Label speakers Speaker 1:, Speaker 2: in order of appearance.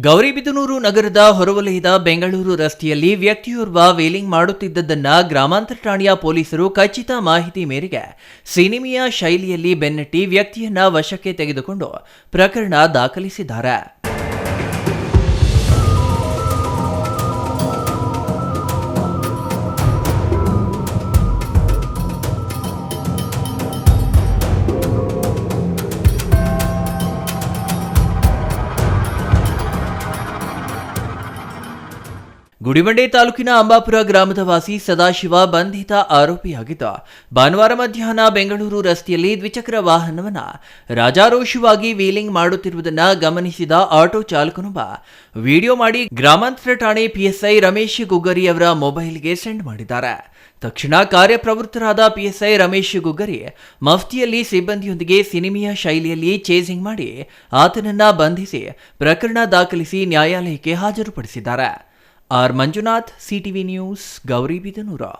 Speaker 1: ಗೌರಿಬಿದನೂರು ನಗರದ ಹೊರವಲಯದ ಬೆಂಗಳೂರು ರಸ್ತೆಯಲ್ಲಿ ವ್ಯಕ್ತಿಯೋರ್ವ ವೀಲಿಂಗ್ ಮಾಡುತ್ತಿದ್ದದ್ದನ್ನ ಗ್ರಾಮಾಂತರ ಠಾಣೆಯ ಪೊಲೀಸರು ಖಚಿತ ಮಾಹಿತಿ ಮೇರೆಗೆ ಸಿನಿಮೆಯ ಶೈಲಿಯಲ್ಲಿ ಬೆನ್ನಟ್ಟಿ ವ್ಯಕ್ತಿಯನ್ನ ವಶಕ್ಕೆ ತೆಗೆದುಕೊಂಡು ಪ್ರಕರಣ ದಾಖಲಿಸಿದ್ದಾರೆ. ಗುಡಿಬಂಡೆ ತಾಲೂಕಿನ ಅಂಬಾಪುರ ಗ್ರಾಮದ ವಾಸಿ ಸದಾಶಿವ ಬಂಧಿತ ಆರೋಪಿಯಾಗಿದ್ದ ಭಾನುವಾರ ಮಧ್ಯಾಹ್ನ ಬೆಂಗಳೂರು ರಸ್ತೆಯಲ್ಲಿ ದ್ವಿಚಕ್ರ ವಾಹನವನ್ನು ರಾಜಾರೋಷವಾಗಿ ವೀಲಿಂಗ್ ಮಾಡುತ್ತಿರುವುದನ್ನು ಗಮನಿಸಿದ ಆಟೋ ಚಾಲಕನೊಬ್ಬ ವಿಡಿಯೋ ಮಾಡಿ ಗ್ರಾಮಾಂತರ ಠಾಣೆ ಪಿಎಸ್ಐ ರಮೇಶ್ ಗುಗ್ಗರಿ ಅವರ ಮೊಬೈಲ್ಗೆ ಸೆಂಡ್ ಮಾಡಿದ್ದಾರೆ. ತಕ್ಷಣ ಕಾರ್ಯಪ್ರವೃತ್ತರಾದ ಪಿಎಸ್ಐ ರಮೇಶ್ ಗುಗ್ಗರಿ ಮಫ್ತಿಯಲ್ಲಿ ಸಿಬ್ಬಂದಿಯೊಂದಿಗೆ ಸಿನಿಮೆಯ ಶೈಲಿಯಲ್ಲಿ ಚೇಸಿಂಗ್ ಮಾಡಿ ಆತನನ್ನ ಬಂಧಿಸಿ ಪ್ರಕರಣ ದಾಖಲಿಸಿ ನ್ಯಾಯಾಲಯಕ್ಕೆ ಹಾಜರುಪಡಿಸಿದ್ದಾರೆ. R Manjunath, CTV news, Gauribidanur.